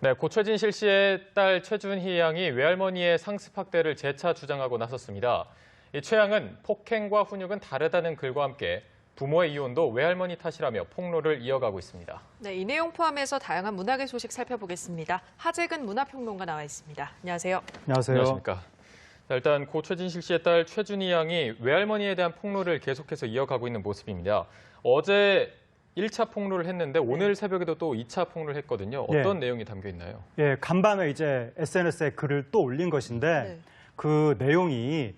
네, 고 최진실 씨의 딸 최준희 양이 외할머니의 상습 학대를 재차 주장하고 나섰습니다. 이 최 양은 폭행과 훈육은 다르다는 글과 함께 부모의 이혼도 외할머니 탓이라며 폭로를 이어가고 있습니다. 네, 이 내용 포함해서 다양한 문학의 소식 살펴보겠습니다. 하재근 문화평론가 나와 있습니다. 안녕하세요. 안녕하세요. 안녕하십니까. 자, 일단 고 최진실 씨의 딸 최준희 양이 외할머니에 대한 폭로를 계속해서 이어가고 있는 모습입니다. 어제 1차 폭로를 했는데 오늘 새벽에도 또 2차 폭로를 했거든요. 어떤 내용이 담겨 있나요? 예, 간밤에 이제 SNS에 글을 또 올린 것인데 그 내용이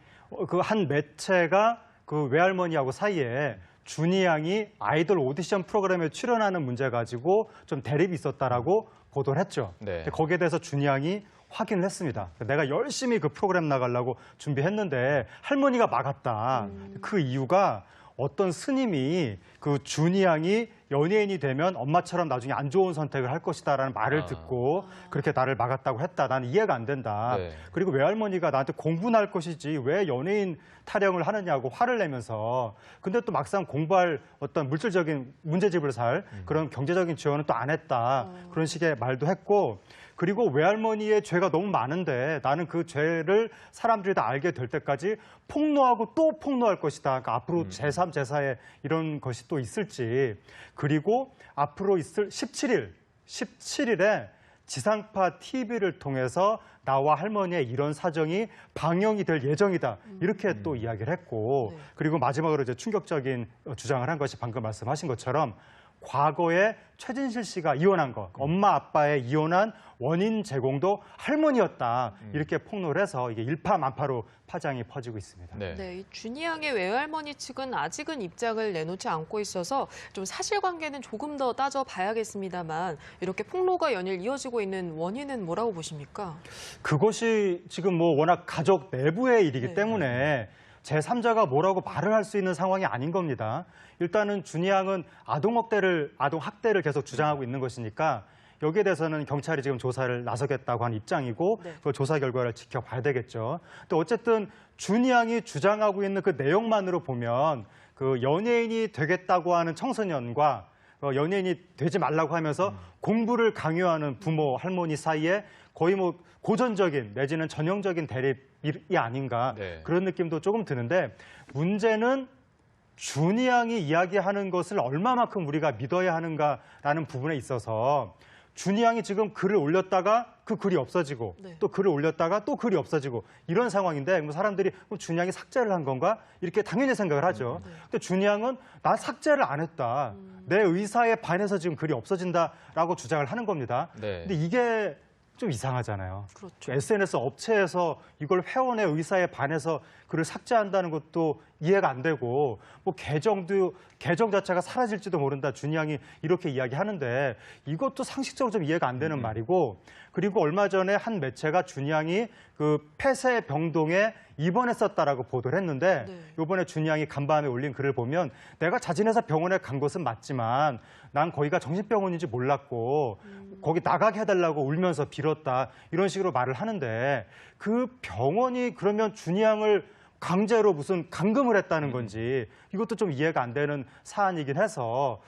그 한 매체가 그 외할머니하고 사이에 준희 양이 아이돌 오디션 프로그램에 출연하는 문제 가지고 좀 대립이 있었다라고 보도를 했죠. 거기에 대해서 준희 양이 확인을 했습니다. 내가 열심히 그 프로그램 나가려고 준비했는데 할머니가 막았다. 그 이유가 어떤 스님이 그 준희 양이 연예인이 되면 엄마처럼 나중에 안 좋은 선택을 할 것이다라는 말을 듣고 그렇게 나를 막았다고 했다. 나는 이해가 안 된다. 그리고 외할머니가 나한테 공부나 할 것이지 왜 연예인 타령을 하느냐고 화를 내면서 근데 또 막상 공부할 어떤 물질적인 문제집을 살 그런 경제적인 지원은 또 안 했다. 그런 식의 말도 했고 그리고 외할머니의 죄가 너무 많은데 나는 그 죄를 사람들이 다 알게 될 때까지 폭로하고 또 폭로할 것이다. 그러니까 앞으로 제3, 제4에 이런 것이 또 있을지. 그리고 앞으로 있을 17일에 지상파 TV를 통해서 나와 할머니의 이런 사정이 방영이 될 예정이다. 이렇게 또 이야기를 했고 그리고 마지막으로 이제 충격적인 주장을 한 것이 방금 말씀하신 것처럼 과거에 최진실 씨가 이혼한 거, 엄마 아빠의 이혼한 원인 제공도 할머니였다. 이렇게 폭로를 해서 이게 일파만파로 파장이 퍼지고 있습니다. 이 준희 양의 외할머니 측은 아직은 입장을 내놓지 않고 있어서 좀 사실관계는 조금 더 따져봐야겠습니다만 이렇게 폭로가 연일 이어지고 있는 원인은 뭐라고 보십니까? 그것이 지금 뭐 워낙 가족 내부의 일이기 때문에 제3자가 뭐라고 말을 할 수 있는 상황이 아닌 겁니다. 일단은 준희 양은 아동 학대를 계속 주장하고 있는 것이니까 여기에 대해서는 경찰이 지금 조사를 나서겠다고 한 입장이고 그 조사 결과를 지켜봐야 되겠죠. 또 어쨌든 준희 양이 주장하고 있는 그 내용만으로 보면 그 연예인이 되겠다고 하는 청소년과 연예인이 되지 말라고 하면서 공부를 강요하는 부모, 할머니 사이에 거의 뭐 고전적인 내지는 전형적인 대립이 아닌가 그런 느낌도 조금 드는데 문제는 준희 양이 이야기하는 것을 얼마만큼 우리가 믿어야 하는가라는 부분에 있어서 준희 양이 지금 글을 올렸다가 그 글이 없어지고 또 글을 올렸다가 또 글이 없어지고 이런 상황인데 뭐 사람들이 준희 양이 삭제를 한 건가 이렇게 당연히 생각을 하죠. 근데 준희 양은 난 삭제를 안 했다. 내 의사에 반해서 지금 글이 없어진다라고 주장을 하는 겁니다. 근데 이게 좀 이상하잖아요. SNS 업체에서 이걸 회원의 의사에 반해서 글을 삭제한다는 것도 이해가 안 되고 뭐 계정 자체가 사라질지도 모른다. 준희 양이 이렇게 이야기하는데 이것도 상식적으로 좀 이해가 안 되는 말이고 그리고 얼마 전에 한 매체가 준희 양이 그 폐쇄 병동에 입원했었다라고 보도를 했는데 이번에 준희 양이 간밤에 올린 글을 보면 내가 자진해서 병원에 간 것은 맞지만 난 거기가 정신병원인지 몰랐고 거기 나가게 해달라고 울면서 빌었다 이런 식으로 말을 하는데 그 병원이 그러면 준희 양을 강제로 무슨 감금을 했다는 건지 이것도 좀 이해가 안 되는 사안이긴 해서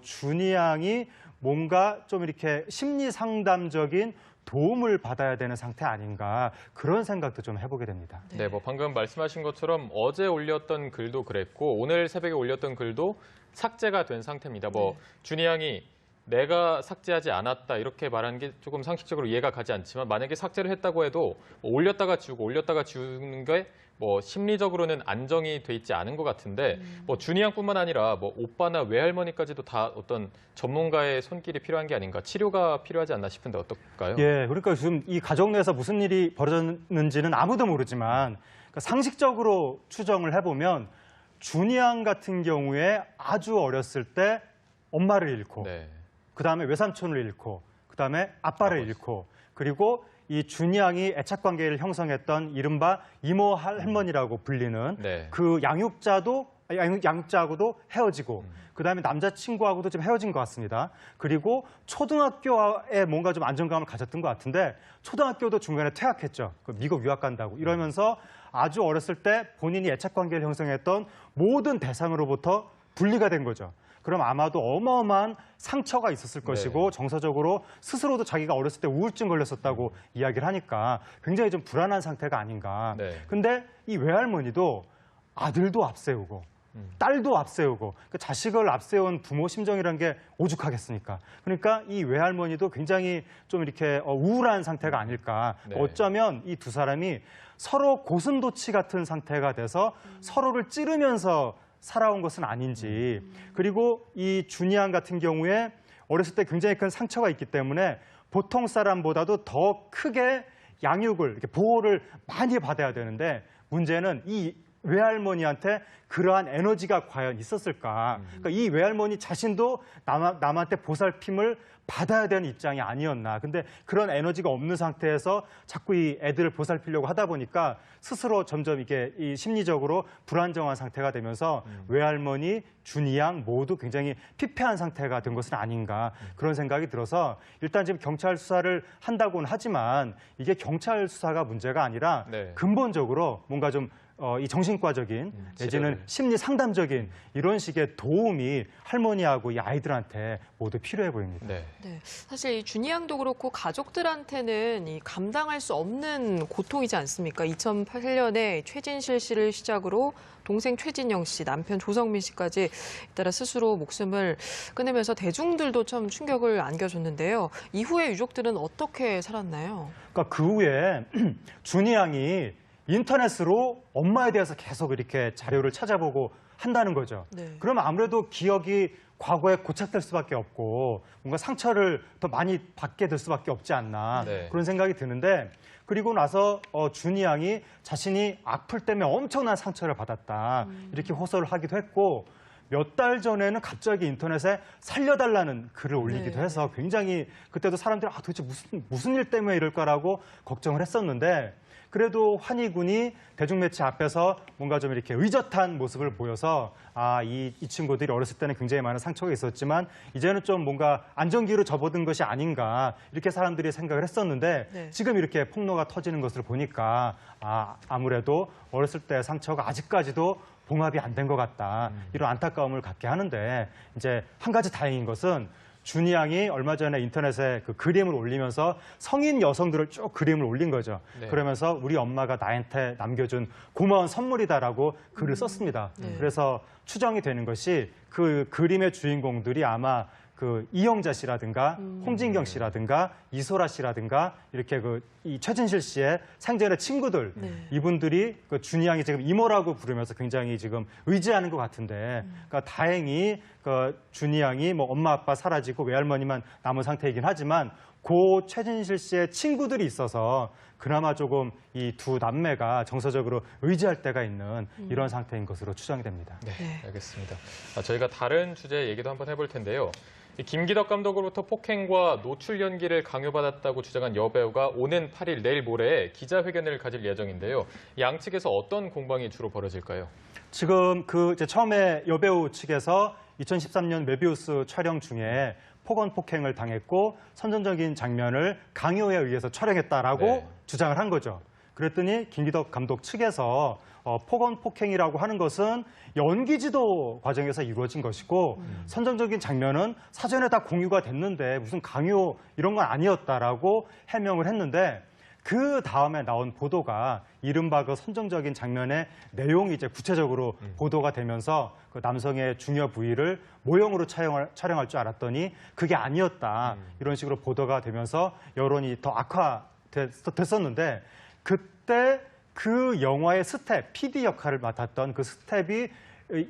준희 양이 뭔가 좀 이렇게 심리 상담적인 도움을 받아야 되는 상태 아닌가 그런 생각도 좀 해보게 됩니다. 네, 뭐 방금 말씀하신 것처럼 어제 올렸던 글도 그랬고 오늘 새벽에 올렸던 글도 삭제가 된 상태입니다. 뭐 준희 양이 내가 삭제하지 않았다 이렇게 말하는 게 조금 상식적으로 이해가 가지 않지만 만약에 삭제를 했다고 해도 올렸다가 지우고 올렸다가 지우는 게 뭐 심리적으로는 안정이 돼 있지 않은 것 같은데 뭐 준희 양뿐만 아니라 뭐 오빠나 외할머니까지도 다 어떤 전문가의 손길이 필요한 게 아닌가 치료가 필요하지 않나 싶은데 어떨까요? 예, 그러니까 지금 이 가족 내에서 무슨 일이 벌어졌는지는 아무도 모르지만 그러니까 상식적으로 추정을 해보면 준희 양 같은 경우에 아주 어렸을 때 엄마를 잃고 그다음에 외삼촌을 잃고 그다음에 아빠를 잃고 그리고 이 준희 양이 애착관계를 형성했던 이른바 이모 할머니라고 불리는 그 양육자하고도 헤어지고 그다음에 남자친구하고도 좀 헤어진 것 같습니다. 그리고 초등학교에 뭔가 좀 안정감을 가졌던 것 같은데 초등학교도 중간에 퇴학했죠. 미국 유학 간다고 이러면서 아주 어렸을 때 본인이 애착관계를 형성했던 모든 대상으로부터 분리가 된 거죠. 그럼 아마도 어마어마한 상처가 있었을 것이고 정서적으로 스스로도 자기가 어렸을 때 우울증 걸렸었다고 이야기를 하니까 굉장히 좀 불안한 상태가 아닌가. 네. 근데 이 외할머니도 아들도 앞세우고 딸도 앞세우고 그러니까 자식을 앞세운 부모 심정이라는 게 오죽하겠습니까? 그러니까 이 외할머니도 굉장히 좀 이렇게 우울한 상태가 아닐까. 네. 어쩌면 이 두 사람이 서로 고슴도치 같은 상태가 돼서 서로를 찌르면서 살아온 것은 아닌지. 그리고 이 준이양 같은 경우에 어렸을 때 굉장히 큰 상처가 있기 때문에 보통 사람보다도 더 크게 양육을, 이렇게 보호를 많이 받아야 되는데 문제는 이 외할머니한테 그러한 에너지가 과연 있었을까? 그러니까 이 외할머니 자신도 남한테 보살핌을 받아야 되는 입장이 아니었나. 근데 그런 에너지가 없는 상태에서 자꾸 이 애들을 보살피려고 하다 보니까 스스로 점점 이게 이 심리적으로 불안정한 상태가 되면서 외할머니, 준이양 모두 굉장히 피폐한 상태가 된 것은 아닌가. 그런 생각이 들어서 일단 지금 경찰 수사를 한다고는 하지만 이게 경찰 수사가 문제가 아니라 근본적으로 뭔가 좀 이 정신과적인 내지는 심리 상담적인 이런 식의 도움이 할머니하고 이 아이들한테 모두 필요해 보입니다. 네, 사실 이 준이양도 그렇고 가족들한테는 이 감당할 수 없는 고통이지 않습니까? 2008년에 최진실 씨를 시작으로 동생 최진영 씨, 남편 조성민 씨까지 잇따라 스스로 목숨을 끊으면서 대중들도 참 충격을 안겨줬는데요. 이후에 유족들은 어떻게 살았나요? 그러니까 그 후에 준이양이 인터넷으로 엄마에 대해서 계속 이렇게 자료를 찾아보고 한다는 거죠. 그럼 아무래도 기억이 과거에 고착될 수밖에 없고 뭔가 상처를 더 많이 받게 될 수밖에 없지 않나 그런 생각이 드는데 그리고 나서 준이양이 자신이 악플 때문에 엄청난 상처를 받았다 이렇게 호소를 하기도 했고 몇 달 전에는 갑자기 인터넷에 살려달라는 글을 올리기도 해서 굉장히 그때도 사람들이 도대체 무슨 일 때문에 이럴까라고 걱정을 했었는데 그래도 환희군이 대중매체 앞에서 뭔가 좀 이렇게 의젓한 모습을 보여서 이 친구들이 어렸을 때는 굉장히 많은 상처가 있었지만 이제는 좀 뭔가 안정기로 접어든 것이 아닌가 이렇게 사람들이 생각을 했었는데 지금 이렇게 폭로가 터지는 것을 보니까 아무래도 어렸을 때 상처가 아직까지도 봉합이 안 된 것 같다. 이런 안타까움을 갖게 하는데 이제 한 가지 다행인 것은 준이양이 얼마 전에 인터넷에 그 그림을 올리면서 성인 여성들을 쭉 그림을 올린 거죠. 그러면서 우리 엄마가 나한테 남겨준 고마운 선물이다라고 글을 썼습니다. 그래서 추정이 되는 것이 그 그림의 주인공들이 아마 그 이영자 씨라든가 홍진경 씨라든가 이소라 씨라든가 이렇게 이 최진실 씨의 생전의 친구들 이분들이 그 준이양이 지금 이모라고 부르면서 굉장히 지금 의지하는 것 같은데 그러니까 다행히 그 준이양이 뭐 엄마 아빠 사라지고 외할머니만 남은 상태이긴 하지만 고 최진실 씨의 친구들이 있어서 그나마 조금 이 두 남매가 정서적으로 의지할 때가 있는 이런 상태인 것으로 추정이 됩니다. 네, 알겠습니다. 저희가 다른 주제 얘기도 한번 해볼 텐데요. 김기덕 감독으로부터 폭행과 노출 연기를 강요받았다고 주장한 여배우가 오는 8일 내일 모레 기자회견을 가질 예정인데요. 양측에서 어떤 공방이 주로 벌어질까요? 지금 이제 처음에 여배우 측에서 2013년 메비우스 촬영 중에 폭언 폭행을 당했고 선정적인 장면을 강요에 의해서 촬영했다라고 주장을 한 거죠. 그랬더니 김기덕 감독 측에서 폭언 폭행이라고 하는 것은 연기 지도 과정에서 이루어진 것이고 선정적인 장면은 사전에 다 공유가 됐는데 무슨 강요 이런 건 아니었다라고 해명을 했는데 그 다음에 나온 보도가 이른바 그 선정적인 장면의 내용이 이제 구체적으로 보도가 되면서 그 남성의 중요 부위를 모형으로 촬영할 줄 알았더니 그게 아니었다. 이런 식으로 보도가 되면서 여론이 더 악화됐었는데 그때 그 영화의 스텝, PD 역할을 맡았던 그 스텝이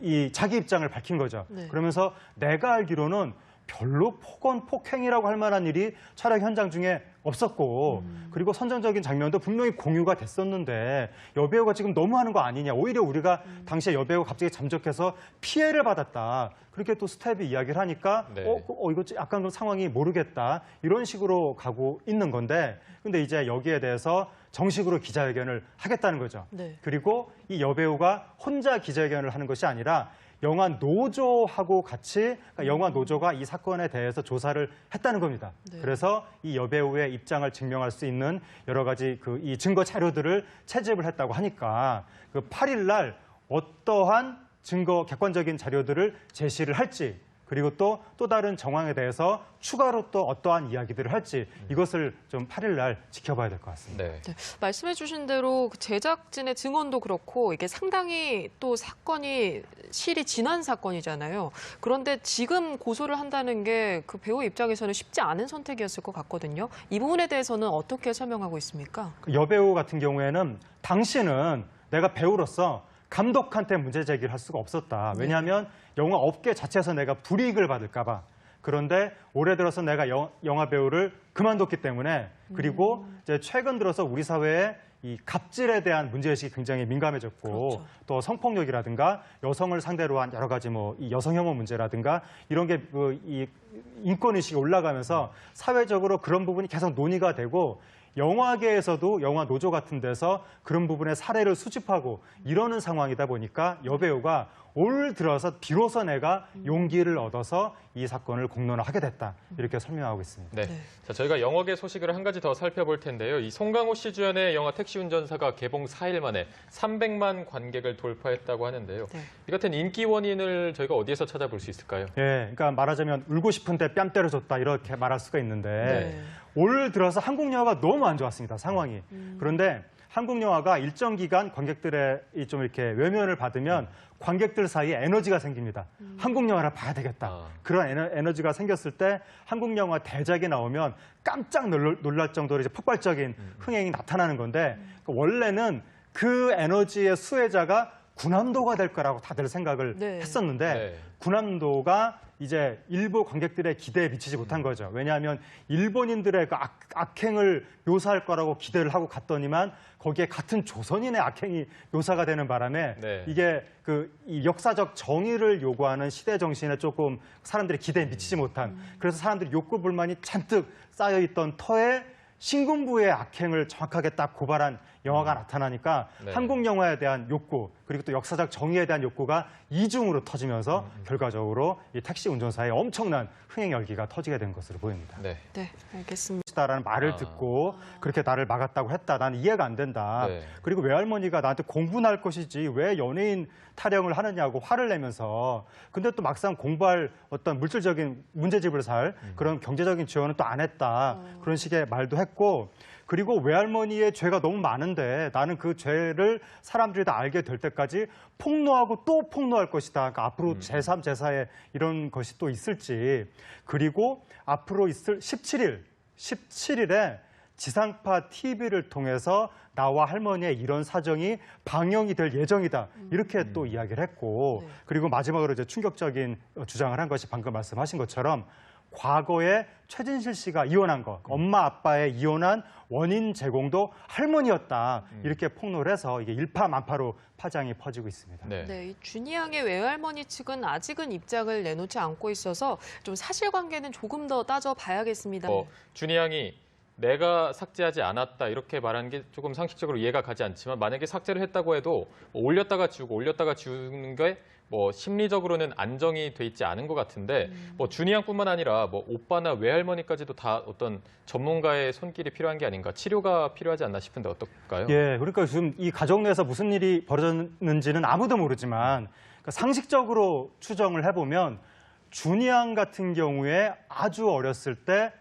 이 자기 입장을 밝힌 거죠. 그러면서 내가 알기로는 별로 폭행이라고 할 만한 일이 촬영 현장 중에 없었고 그리고 선정적인 장면도 분명히 공유가 됐었는데 여배우가 지금 너무하는 거 아니냐. 오히려 우리가 당시에 여배우가 갑자기 잠적해서 피해를 받았다. 그렇게 또 스텝이 이야기를 하니까 이거 약간 좀 상황이 모르겠다. 이런 식으로 가고 있는 건데 근데 이제 여기에 대해서 정식으로 기자회견을 하겠다는 거죠. 그리고 이 여배우가 혼자 기자회견을 하는 것이 아니라 영화 노조하고 같이 영화 노조가 이 사건에 대해서 조사를 했다는 겁니다. 그래서 이 여배우의 입장을 증명할 수 있는 여러 가지 이 증거 자료들을 채집을 했다고 하니까 그 8일 날 어떠한 증거 객관적인 자료들을 제시를 할지 그리고 또 다른 정황에 대해서 추가로 또 어떠한 이야기들을 할지 이것을 좀 8일 날 지켜봐야 될 것 같습니다. 네. 네, 말씀해 주신 대로 그 제작진의 증언도 그렇고 이게 상당히 또 사건이 실이 지난 사건이잖아요. 그런데 지금 고소를 한다는 게 그 배우 입장에서는 쉽지 않은 선택이었을 것 같거든요. 이 부분에 대해서는 어떻게 설명하고 있습니까? 그 여배우 같은 경우에는 당시는 내가 배우로서 감독한테 문제 제기를 할 수가 없었다. 왜냐하면 영화 업계 자체에서 내가 불이익을 받을까 봐. 그런데 올해 들어서 내가 영화 배우를 그만뒀기 때문에 그리고 이제 최근 들어서 우리 사회에 이 갑질에 대한 문제의식이 굉장히 민감해졌고 그렇죠. 또 성폭력이라든가 여성을 상대로 한 여러 가지 뭐 이 여성 혐오 문제라든가 이런 게 이 인권의식이 올라가면서 사회적으로 그런 부분이 계속 논의가 되고 영화계에서도 영화 노조 같은 데서 그런 부분의 사례를 수집하고 이러는 상황이다 보니까 여배우가 올 들어서 비로소 내가 용기를 얻어서 이 사건을 공론화하게 됐다. 이렇게 설명하고 있습니다. 네. 네. 자, 저희가 영화계 소식을 한 가지 더 살펴볼 텐데요. 이 송강호 씨 주연의 영화 택시 운전사가 개봉 4일 만에 300만 관객을 돌파했다고 하는데요. 네. 이 같은 인기 원인을 저희가 어디에서 찾아볼 수 있을까요? 예, 그러니까 말하자면 울고 싶은데 뺨 때려줬다 이렇게 말할 수가 있는데 네. 올 들어서 한국 영화가 너무 안 좋았습니다. 상황이. 그런데 한국 영화가 일정 기간 관객들의 좀 이렇게 외면을 받으면 관객들 사이에 에너지가 생깁니다. 한국 영화를 봐야 되겠다. 아. 그런 에너지가 생겼을 때 한국 영화 대작이 나오면 깜짝 놀랄 정도로 이제 폭발적인 흥행이 나타나는 건데 원래는 그 에너지의 수혜자가 군함도가 될 거라고 다들 생각을 네. 했었는데 네. 군함도가 이제 일부 관객들의 기대에 미치지 못한 거죠. 왜냐하면 일본인들의 그 악행을 묘사할 거라고 기대를 하고 갔더니만 거기에 같은 조선인의 악행이 묘사가 되는 바람에 네. 이게 이 역사적 정의를 요구하는 시대 정신에 조금 사람들이 기대에 미치지 못한 그래서 사람들이 욕구 불만이 잔뜩 쌓여있던 터에 신군부의 악행을 정확하게 딱 고발한 영화가 나타나니까 네. 한국 영화에 대한 욕구 그리고 또 역사적 정의에 대한 욕구가 이중으로 터지면서 결과적으로 이 택시 운전사의 엄청난 흥행 열기가 터지게 된 것으로 보입니다. 네. 네, 알겠습니다. 라는 말을 아. 듣고 그렇게 나를 막았다고 했다. 나는 이해가 안 된다. 네. 그리고 외할머니가 나한테 공부나 할 것이지 왜 연예인 타령을 하느냐고 화를 내면서 근데 또 막상 공부할 어떤 물질적인 문제집을 살 그런 경제적인 지원은 또 안 했다. 그런 식의 말도 했고 그리고 외할머니의 죄가 너무 많은데 나는 그 죄를 사람들이 다 알게 될 때까지 폭로하고 또 폭로할 것이다. 그러니까 앞으로 제3, 제4에 이런 것이 또 있을지 그리고 앞으로 있을 17일에 지상파 TV를 통해서 나와 할머니의 이런 사정이 방영이 될 예정이다. 이렇게 또 이야기를 했고 네. 그리고 마지막으로 이제 충격적인 주장을 한 것이 방금 말씀하신 것처럼 과거에 최진실 씨가 이혼한 것, 엄마 아빠의 이혼한 원인 제공도 할머니였다. 이렇게 폭로를 해서 이게 일파만파로 파장이 퍼지고 있습니다. 네. 네, 이 준이 양의 외할머니 측은 아직은 입장을 내놓지 않고 있어서 좀 사실관계는 조금 더 따져봐야겠습니다. 준이 양이 내가 삭제하지 않았다 이렇게 말하는 게 조금 상식적으로 이해가 가지 않지만 만약에 삭제를 했다고 해도 올렸다가 지우는 게 뭐 심리적으로는 안정이 돼 있지 않은 것 같은데 뭐 준이 양뿐만 아니라 뭐 오빠나 외할머니까지도 다 어떤 전문가의 손길이 필요한 게 아닌가 치료가 필요하지 않나 싶은데 어떨까요? 예, 그러니까 지금 이 가정 내에서 무슨 일이 벌어졌는지는 아무도 모르지만 그러니까 상식적으로 추정을 해보면 준이 양 같은 경우에 아주 어렸을 때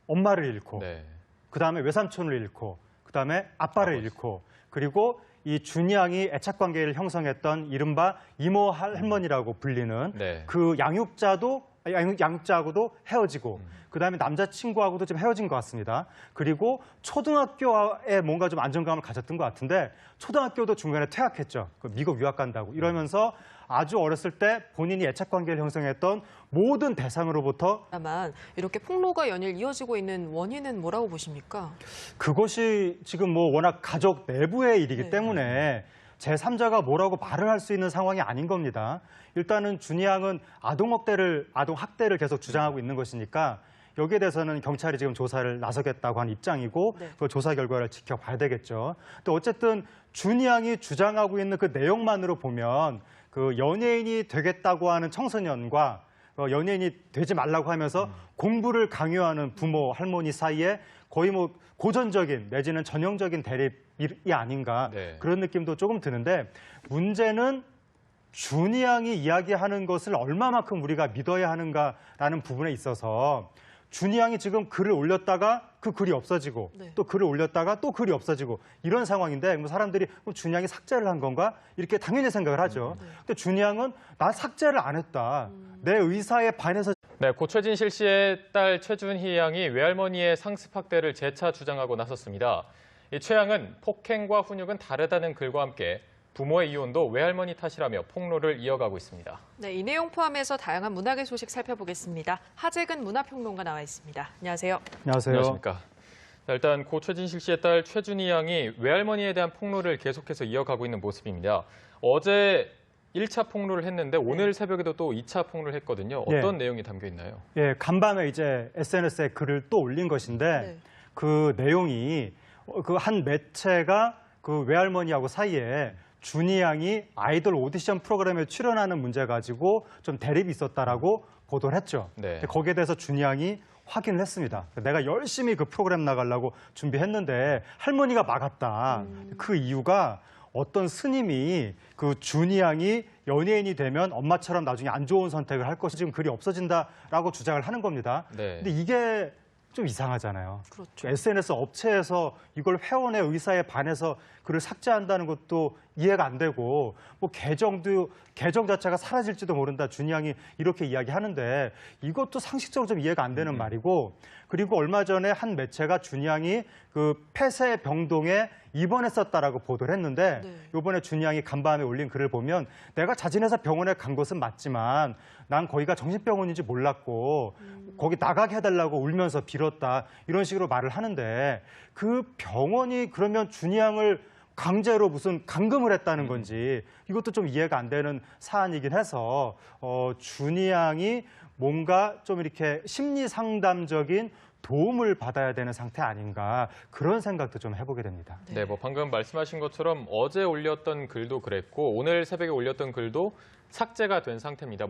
엄마를 잃고 네. 그다음에 외삼촌을 잃고 그다음에 아빠를 잃고 그리고 이 준이 양이 애착 관계를 형성했던 이른바 이모 할머니라고 불리는 네. 그 양육자하고도 헤어지고 그다음에 남자친구하고도 좀 헤어진 것 같습니다. 그리고 초등학교에 뭔가 좀 안정감을 가졌던 것 같은데 초등학교도 중간에 퇴학했죠. 미국 유학 간다고 이러면서 아주 어렸을 때 본인이 애착 관계를 형성했던 모든 대상으로부터 다만 이렇게 폭로가 연일 이어지고 있는 원인은 뭐라고 보십니까? 그것이 지금 뭐 워낙 가족 내부의 일이기 네. 때문에 제3자가 뭐라고 말을 할 수 있는 상황이 아닌 겁니다. 일단은 준이 양은 아동 학대를 계속 주장하고 있는 것이니까 여기에 대해서는 경찰이 지금 조사를 나서겠다고 한 입장이고 네. 그 조사 결과를 지켜봐야 되겠죠. 또 어쨌든 준이 양이 주장하고 있는 그 내용만으로 보면 그 연예인이 되겠다고 하는 청소년과 연예인이 되지 말라고 하면서 공부를 강요하는 부모, 할머니 사이에 거의 뭐 고전적인 내지는 전형적인 대립이 아닌가 네. 그런 느낌도 조금 드는데 문제는 준이 양이 이야기하는 것을 얼마만큼 우리가 믿어야 하는가라는 부분에 있어서 준이 양이 지금 글을 올렸다가 그 글이 없어지고 네. 또 글을 올렸다가 또 글이 없어지고 이런 상황인데 뭐 사람들이 준이 양이 삭제를 한 건가 이렇게 당연히 생각을 하죠. 근데 준이 양은 나 삭제를 안 했다. 내 의사에 반해서 네, 고 최진실 씨의 딸 최준희 양이 외할머니의 상습 학대를 재차 주장하고 나섰습니다. 이 최 양은 폭행과 훈육은 다르다는 글과 함께 부모의 이혼도 외할머니 탓이라며 폭로를 이어가고 있습니다. 네, 이 내용 포함해서 다양한 문학의 소식 살펴보겠습니다. 하재근 문화평론가 나와 있습니다. 안녕하세요. 안녕하세요. 안녕하십니까. 자, 일단 고 최진실 씨의 딸 최준희 양이 외할머니에 대한 폭로를 계속해서 이어가고 있는 모습입니다. 어제 1차 폭로를 했는데 오늘 새벽에도 또 2차 폭로를 했거든요. 어떤 내용이 담겨 있나요? 예, 간밤에 이제 SNS에 글을 또 올린 것인데 네. 그 내용이 그 한 매체가 그 외할머니하고 사이에 준이 양이 아이돌 오디션 프로그램에 출연하는 문제 가지고 좀 대립이 있었다라고 보도를 했죠. 네. 거기에 대해서 준이 양이 확인을 했습니다. 내가 열심히 그 프로그램 나가려고 준비했는데 할머니가 막았다. 그 이유가 어떤 스님이 그 준이 양이 연예인이 되면 엄마처럼 나중에 안 좋은 선택을 할 것이 지금 글이 없어진다라고 주장을 하는 겁니다. 네. 근데 이게 좀 이상하잖아요. 그렇죠. SNS 업체에서 이걸 회원의 의사에 반해서 글을 삭제한다는 것도 이해가 안 되고 뭐 계정 자체가 사라질지도 모른다. 준이 양이 이렇게 이야기하는데 이것도 상식적으로 좀 이해가 안 되는 말이고 그리고 얼마 전에 한 매체가 준이 양이 그 폐쇄 병동에 입원했었다라고 보도를 했는데 네. 이번에 준이 양이 간밤에 올린 글을 보면 내가 자진해서 병원에 간 것은 맞지만 난 거기가 정신병원인지 몰랐고 거기 나가게 해달라고 울면서 빌었다 이런 식으로 말을 하는데 그 병원이 그러면 준이 양을 강제로 무슨 감금을 했다는 건지 이것도 좀 이해가 안 되는 사안이긴 해서 준이 양이 뭔가 좀 이렇게 심리 상담적인 도움을 받아야 되는 상태 아닌가 그런 생각도 좀 해보게 됩니다. 네, 뭐 방금 말씀하신 것처럼 어제 올렸던 글도 그랬고 오늘 새벽에 올렸던 글도 삭제가 된 상태입니다.